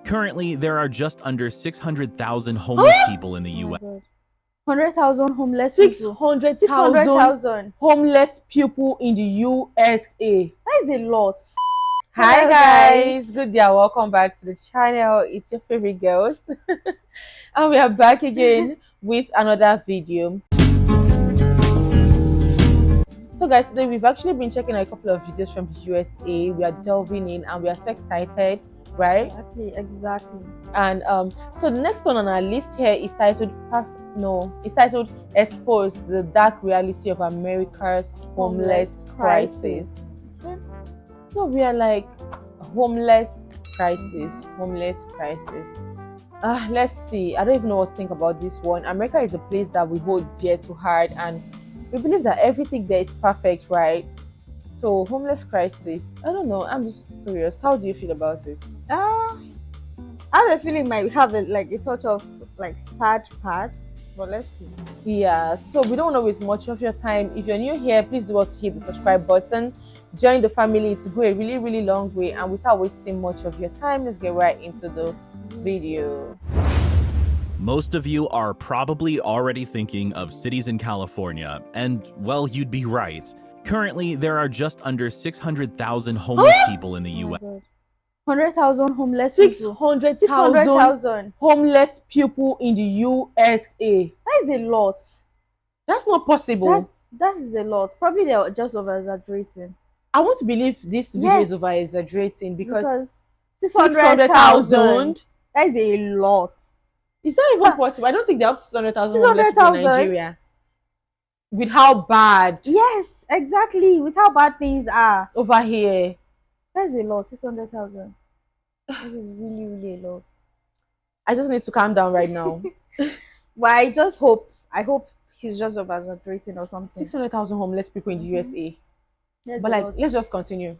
Currently, there are just under 600,000 homeless people in the U.S. 100,000 homeless people. 600,000 homeless people in the USA. That is a lot. Hi Hello, guys, good day, welcome back to the channel. It's your favorite girls and we are back again with another video. So guys, today we've actually been checking out a couple of videos from the USA. We are delving in and we are so excited, right? Exactly. And so the next one on our list here is titled Expose the Dark Reality of America's Homeless Crisis. Okay. So we are like, homeless crisis. Let's see. I don't even know what to think about this one. America is a place that we hold dear to heart, and we believe that everything there is perfect, right? So homeless crisis, I don't know. I'm just curious. How do you feel about it? I have a feeling might have a sort of sad part, but let's see. Yeah, so we don't want to waste much of your time. If you're new here, please do also hit the subscribe button. Join the family to go a really long way, and without wasting much of your time, let's get right into the video. Most of you are probably already thinking of cities in California, and well, you'd be right. Currently, there are just under 600,000 homeless people in the U.S. 100,000 homeless people. 600,000 homeless people in the USA. That is a lot. That's not possible. That is a lot. Probably they're just over exaggerating. I want to believe this video is over exaggerating because 600,000. That is a lot. It's not even possible. I don't think they're up to 600,000 homeless people in Nigeria. With how bad? Yes, exactly. With how bad things are over here. That is a lot. 600,000. That is really a lot. I just need to calm down right now. Well, I hope he's just over exaggerating or something. 600,000 homeless people in the USA. That's but let's just continue.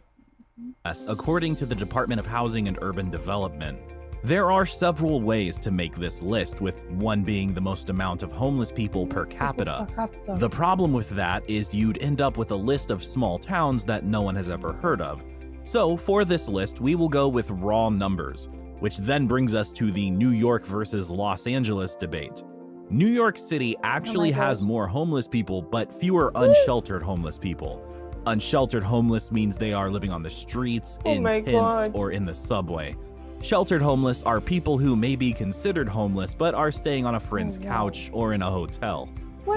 According to the Department of Housing and Urban Development, there are several ways to make this list, with one being the most amount of homeless people per capita. The problem with that is you'd end up with a list of small towns that no one has ever heard of. So for this list, we will go with raw numbers, which then brings us to the New York versus Los Angeles debate. New York City actually has more homeless people, but fewer unsheltered homeless people. Unsheltered homeless means they are living on the streets, in tents, or in the subway. Sheltered homeless are people who may be considered homeless but are staying on a friend's couch or in a hotel.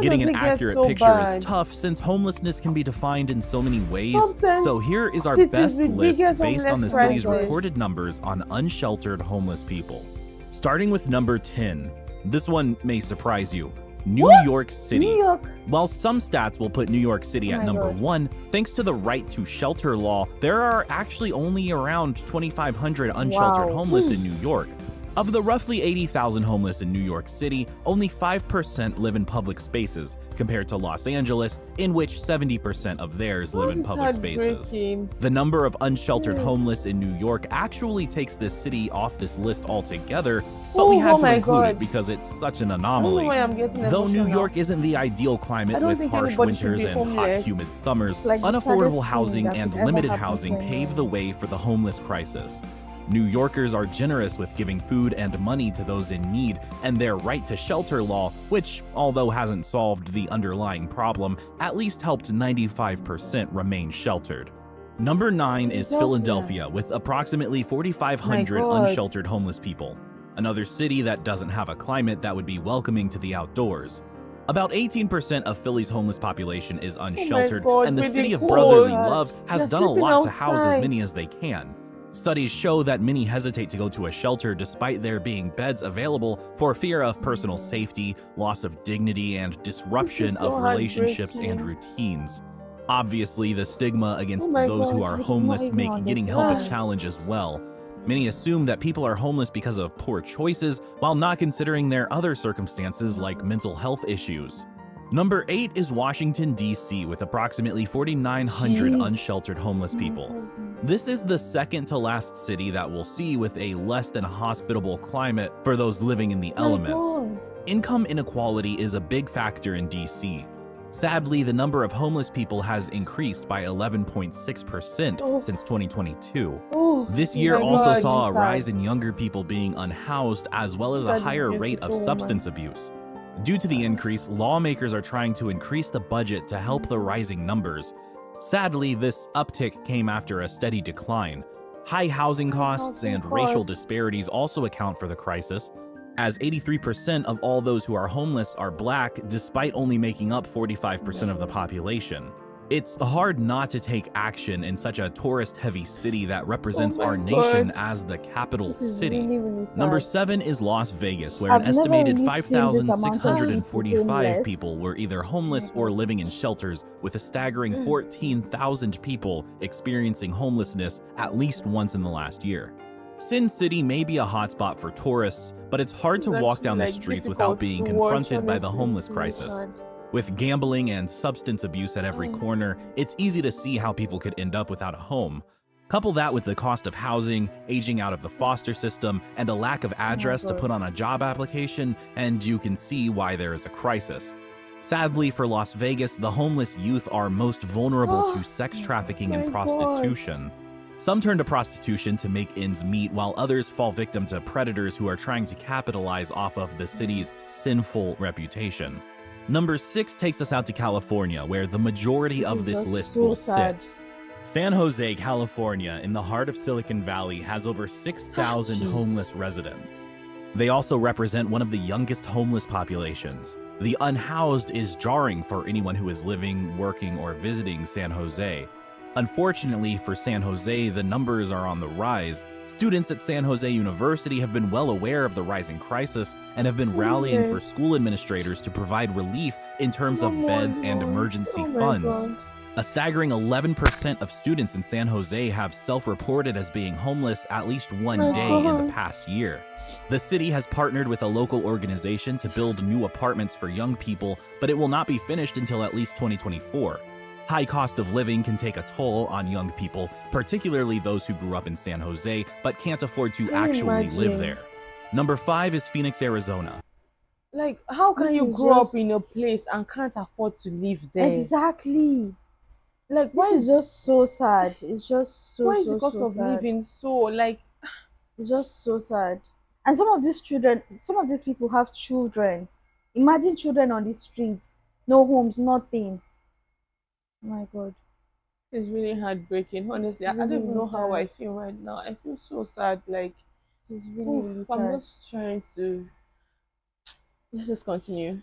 Getting an accurate picture is tough since homelessness can be defined in so many ways. So here is our best list based on the city's reported numbers on unsheltered homeless people. Starting with number 10. This one may surprise you. New York City. New York. While some stats will put New York City at number 1, thanks to the right to shelter law, there are actually only around 2,500 unsheltered homeless in New York. Of the roughly 80,000 homeless in New York City, only 5% live in public spaces, compared to Los Angeles, in which 70% of theirs live in public spaces. The number of unsheltered homeless in New York actually takes this city off this list altogether, but we had to include it because it's such an anomaly. Though New York isn't the ideal climate with harsh winters and hot, humid summers, unaffordable housing and limited housing pave the way for the homeless crisis. New Yorkers are generous with giving food and money to those in need, and their right to shelter law, which, although hasn't solved the underlying problem, at least helped 95% remain sheltered. Number 9 is Philadelphia, with approximately 4,500 unsheltered homeless people. Another city that doesn't have a climate that would be welcoming to the outdoors. About 18% of Philly's homeless population is unsheltered, and the city of brotherly love has done a lot to house as many as they can. Studies show that many hesitate to go to a shelter despite there being beds available for fear of personal safety, loss of dignity, and disruption of relationships and routines. Obviously, the stigma against those who are homeless make getting help a challenge as well. Many assume that people are homeless because of poor choices, while not considering their other circumstances like mental health issues. Number 8 is Washington, D.C., with approximately 4,900 unsheltered homeless people. This is the second to last city that we'll see with a less than hospitable climate for those living in the elements. Income inequality is a big factor in D.C. Sadly, the number of homeless people has increased by 11.6% Oh. since 2022. Oh, This oh year my also God, saw a this rise sad. in younger people being unhoused, as well as Look a at this higher rate of beautiful substance abuse. Due to the increase, lawmakers are trying to increase the budget to help the rising numbers. Sadly, this uptick came after a steady decline. High housing costs and racial disparities also account for the crisis, as 83% of all those who are homeless are Black, despite only making up 45% of the population. It's hard not to take action in such a tourist-heavy city that represents Oh my our nation God. as the capital This is city. really Number sad. 7 is Las Vegas, where I've an never estimated really seen this amount of people 5,645 homeless. people were either homeless Oh my or God. living in shelters, with a staggering 14,000 people experiencing homelessness at least once in the last year. Sin City may be a hotspot for tourists, but it's hard to It's walk down the actually, like, streets without difficult being to watch, confronted by the honestly. homeless Very crisis. sad. With gambling and substance abuse at every corner, it's easy to see how people could end up without a home. Couple that with the cost of housing, aging out of the foster system, and a lack of address to God. put on a job application, and you can see why there is a crisis. Sadly for Las Vegas, the homeless youth are most vulnerable to sex trafficking and my God. prostitution. Some turn to prostitution to make ends meet, while others fall victim to predators who are trying to capitalize off of the city's sinful reputation. Number 6 takes us out to California, where the majority of this just list so will sad. sit. San Jose, California, in the heart of Silicon Valley, has over 6,000 Jeez. homeless residents. They also represent one of the youngest homeless populations. The unhoused is jarring for anyone who is living, working, or visiting San Jose. Unfortunately for San Jose, the numbers are on the rise. Students at San Jose University have been well aware of the rising crisis and have been rallying Okay. for school administrators to provide relief in terms of beds and emergency Oh my funds. God. A staggering 11% of students in San Jose have self-reported as being homeless at least one My day in the God. past year. The city has partnered with a local organization to build new apartments for young people, but it will not be finished until at least 2024. High cost of living can take a toll on young people, particularly those who grew up in San Jose but can't afford to Can you actually live imagine? there. Number 5 is Phoenix, Arizona. Like, how can This you is grow just- up in a place and can't afford to live there? Exactly. Like, why This is is just so sad. It's just so why is so the cost so of sad. living so, like, It's just so sad. And some of these children, some of these people have children. Imagine children on the streets, no homes, nothing. My God. it's really heartbreaking? Honestly, I don't really, even know really how I sad. feel right now. I feel so sad. Like, It's really, oof, really I'm sad. just trying to. Let's just continue.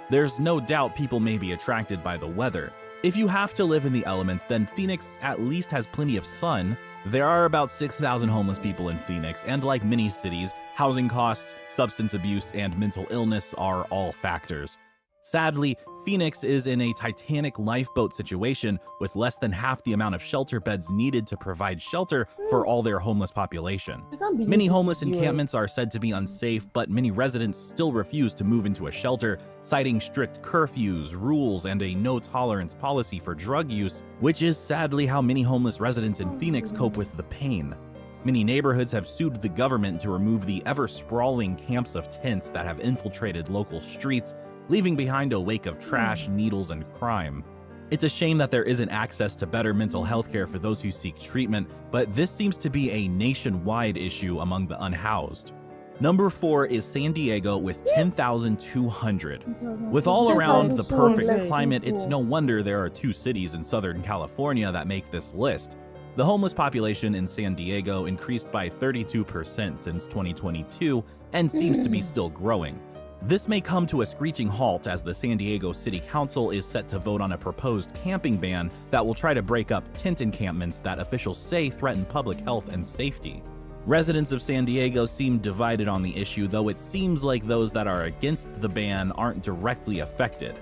There's no doubt people may be attracted by the weather. If you have to live in the elements, then Phoenix at least has plenty of sun. There are about 6,000 homeless people in Phoenix, and like many cities, housing costs, substance abuse, and mental illness are all factors. Sadly, Phoenix is in a Titanic lifeboat situation with less than half the amount of shelter beds needed to provide shelter for all their homeless population. I can't believe Many this homeless is US. encampments are said to be unsafe, but many residents still refuse to move into a shelter, citing strict curfews, rules, and a no-tolerance policy for drug use, which is sadly how many homeless residents in Phoenix cope with the pain. Many neighborhoods have sued the government to remove the ever-sprawling camps of tents that have infiltrated local streets, leaving behind a wake of trash, needles, and crime. It's a shame that there isn't access to better mental health care for those who seek treatment, but this seems to be a nationwide issue among the unhoused. Number 4 is San Diego with 10,200. With all around the 10,200 perfect climate, it's people. no wonder there are 2 cities in Southern California that make this list. The homeless population in San Diego increased by 32% since 2022 and seems to be still growing. This may come to a screeching halt as the San Diego City Council is set to vote on a proposed camping ban that will try to break up tent encampments that officials say threaten public health and safety. Residents of San Diego seem divided on the issue, though it seems like those that are against the ban aren't directly affected.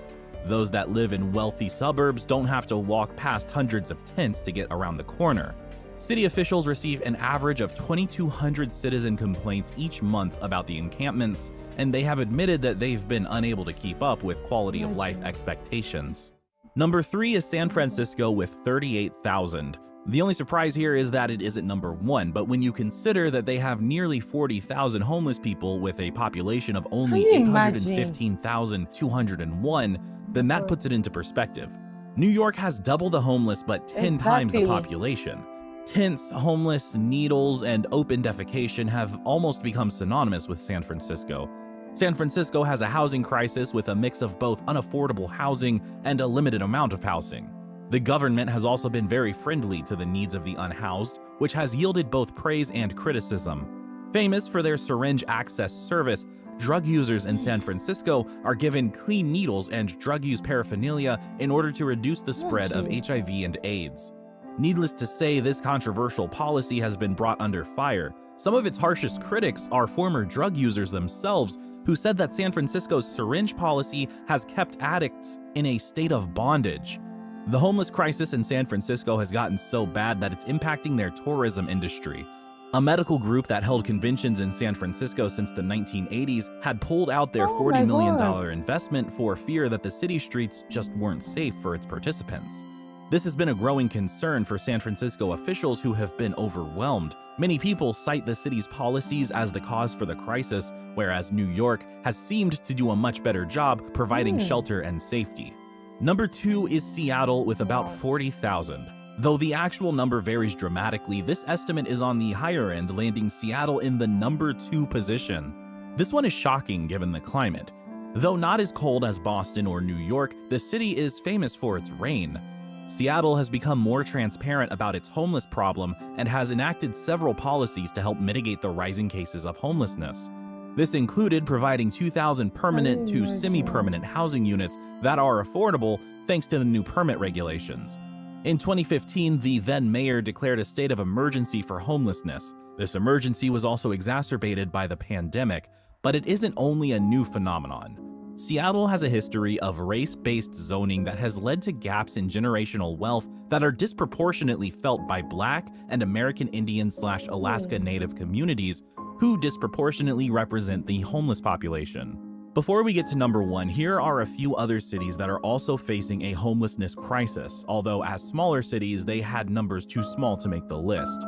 Those that live in wealthy suburbs don't have to walk past hundreds of tents to get around the corner. City officials receive an average of 2,200 citizen complaints each month about the encampments, and they have admitted that they've been unable to keep up with quality of life expectations. Number 3 is San Francisco with 38,000. The only surprise here is that it isn't number 1, but when you consider that they have nearly 40,000 homeless people with a population of only Can you imagine? 815,201, then that God. puts it into perspective. New York has double the homeless but 10 times the Exactly. population. Tents, homeless, needles, and open defecation have almost become synonymous with San Francisco. San Francisco has a housing crisis with a mix of both unaffordable housing and a limited amount of housing. The government has also been very friendly to the needs of the unhoused, which has yielded both praise and criticism. Famous for their syringe access service, drug users in San Francisco are given clean needles and drug use paraphernalia in order to reduce the spread of jeez. HIV and AIDS. Needless to say, this controversial policy has been brought under fire. Some of its harshest critics are former drug users themselves, who said that San Francisco's syringe policy has kept addicts in a state of bondage. The homeless crisis in San Francisco has gotten so bad that it's impacting their tourism industry. A medical group that held conventions in San Francisco since the 1980s had pulled out their Oh my $40 million God. investment for fear that the city streets just weren't safe for its participants. This has been a growing concern for San Francisco officials who have been overwhelmed. Many people cite the city's policies as the cause for the crisis, whereas New York has seemed to do a much better job providing shelter and safety. Number 2 is Seattle with about 40,000. Though the actual number varies dramatically, this estimate is on the higher end, landing Seattle in the number 2 position. This one is shocking given the climate. Though not as cold as Boston or New York, the city is famous for its rain. Seattle has become more transparent about its homeless problem and has enacted several policies to help mitigate the rising cases of homelessness. This included providing 2,000 permanent to semi-permanent housing units that are affordable thanks to the new permit regulations. In 2015, the then mayor declared a state of emergency for homelessness. This emergency was also exacerbated by the pandemic, but it isn't only a new phenomenon. Seattle has a history of race-based zoning that has led to gaps in generational wealth that are disproportionately felt by Black and American Indian/Alaska Native communities who disproportionately represent the homeless population. Before we get to number 1, here are a few other cities that are also facing a homelessness crisis, although as smaller cities, they had numbers too small to make the list.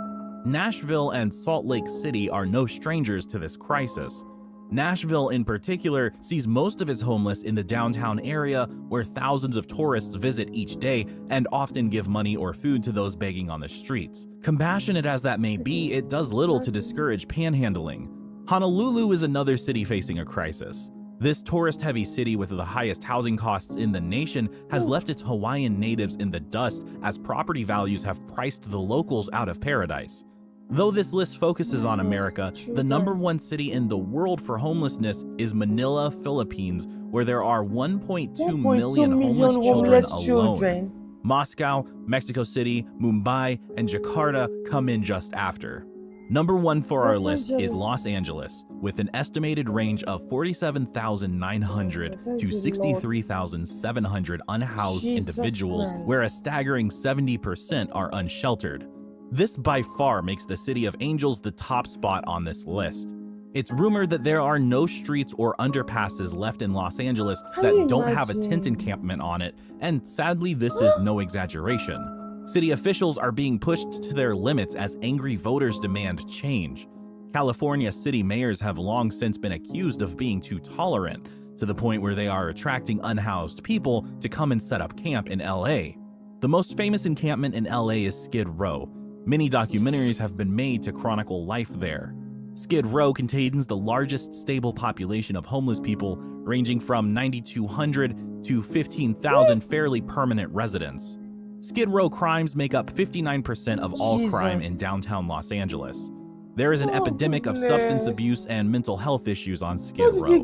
Nashville and Salt Lake City are no strangers to this crisis. Nashville, in particular, sees most of its homeless in the downtown area where thousands of tourists visit each day and often give money or food to those begging on the streets. Compassionate as that may be, it does little to discourage panhandling. Honolulu is another city facing a crisis. This tourist-heavy city with the highest housing costs in the nation has left its Hawaiian natives in the dust as property values have priced the locals out of paradise. Though this list focuses on America, the number 1 city in the world for homelessness is Manila, Philippines, where there are 1.2 million homeless children alone. Moscow, Mexico City, Mumbai, and Jakarta come in just after. Number 1 for our list is Los Angeles, with an estimated range of 47,900 to 63,700 unhoused individuals, where a staggering 70% are unsheltered. This by far makes the City of Angels the top spot on this list. It's rumored that there are no streets or underpasses left in Los Angeles that don't have a tent encampment on it, and sadly this is no exaggeration. City officials are being pushed to their limits as angry voters demand change. California city mayors have long since been accused of being too tolerant, to the point where they are attracting unhoused people to come and set up camp in LA. The most famous encampment in LA is Skid Row. Many documentaries have been made to chronicle life there. Skid Row contains the largest stable population of homeless people, ranging from 9,200 to 15,000 fairly permanent residents. Skid Row crimes make up 59% of all crime in downtown Los Angeles. There is an epidemic of substance abuse and mental health issues on Skid Row.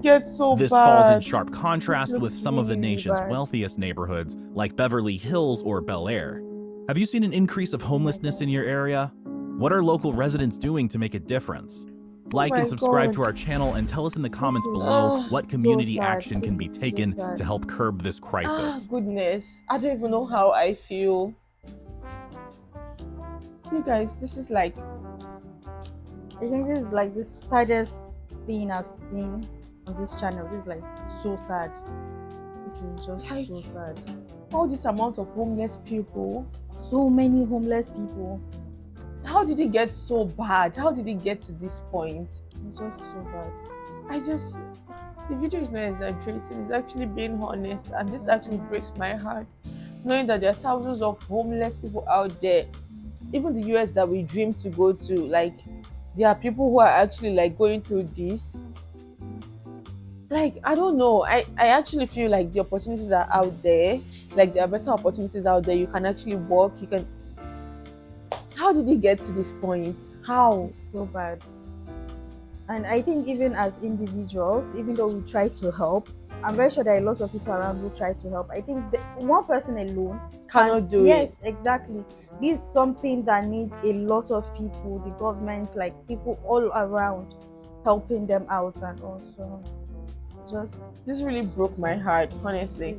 This falls in sharp contrast with some of the nation's wealthiest neighborhoods, like Beverly Hills or Bel Air. Have you seen an increase of homelessness in your area? What are local residents doing to make a difference? Like and subscribe to our channel and tell us in the comments below what community action can be taken to help curb this crisis. Goodness, I don't even know how I feel. You guys, this is like, I think this is like the saddest thing I've seen on this channel. This is like so sad. This is just so sad. all this amount of homeless people. So many homeless people. how did it get so bad? How did it get to this point? It's just so bad. I just, the video is not exaggerating, it's actually being honest, and this actually breaks my heart. Knowing that there are thousands of homeless people out there, even the US that we dream to go to, like, there are people who are actually like going through this. Like, I don't know. I actually feel like the opportunities are out there. Like, there are better opportunities out there. You can actually work. You can. How did it get to this point? How? It's so bad. And I think even as individuals, even though we try to help, I'm very sure there are lots of people around who try to help. I think one person alone Cannot do yes, it. exactly. This is something that needs a lot of people, the government, like people all around helping them out, and also just This really broke my heart, honestly.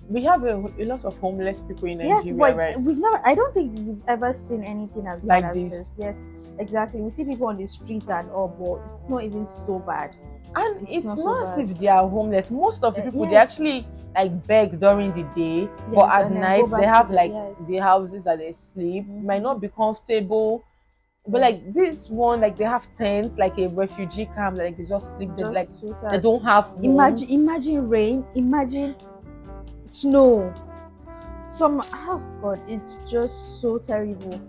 We have a lot of homeless people in yes, Nigeria, but right? we've never. I don't think we've ever seen anything as Like bad as this. this. Yes, exactly. We see people on the streets and all, but it's not even so bad. And it's not so not as bad. if they are homeless. Most of the people they yes. actually like beg during the day, but Yes, at and then night go back they to have the- like yes. the houses that they sleep. Might not be comfortable, but Yes. like this one, like they have tents, like a refugee camp, like they just sleep. They Just like so sad. they don't have homes. Imagine rain, imagine snow. Oh God, it's just so terrible.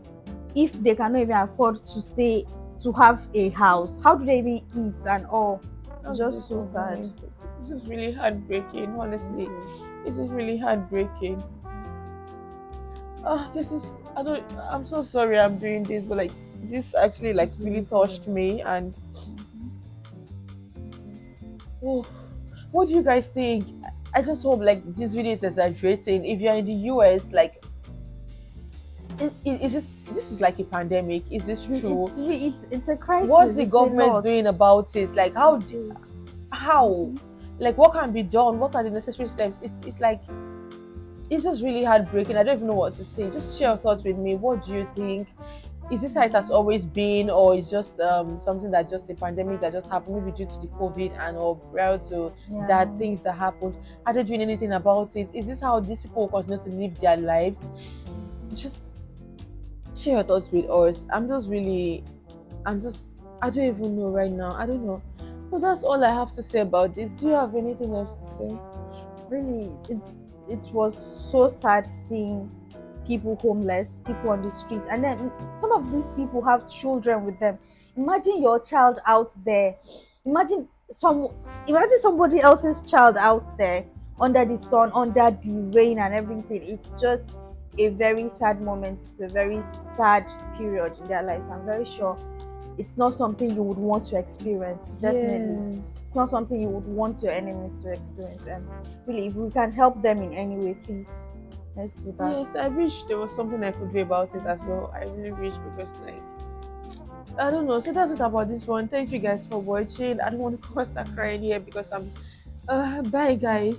If they cannot even afford to have a house, how do they even eat and all? It's just so sad. This is really heartbreaking, honestly. This is really heartbreaking. This is I'm so sorry I'm doing this, but like this actually like It's really really touched me. And oh, what do you guys think? I just hope like this video is exaggerating. If you're in the US, like this is like a pandemic? Is this true? It's a crisis. What's the It's a government lot. doing about it? Like how like what can be done? What are the necessary steps? It's like it's just really heartbreaking. I don't even know what to say. Just share your thoughts with me. What do you think? Is this how it has always been, or is just something that just a pandemic that just happened, maybe due to the COVID and or prior to that things that happened? Are they doing anything about it? Is this how these people will continue to live their lives? Just share your thoughts with us. I don't even know right now. I don't know. So that's all I have to say about this. Do you have anything else to say? Really, it was so sad seeing people homeless, people on the streets, and then some of these people have children with them. Imagine your child out there. Imagine imagine somebody else's child out there under the sun, under the rain and everything. It's just a very sad moment. It's a very sad period in their lives. I'm very sure it's not something you would want to experience. Definitely. Yes. It's not something you would want your enemies to experience. And really, if we can help them in any way, please, let's do that. Yes, I wish there was something I could do about it as well. I really wish, because like I don't know. So that's it about this one. Thank you guys for watching. I don't want to start crying here because I'm bye guys.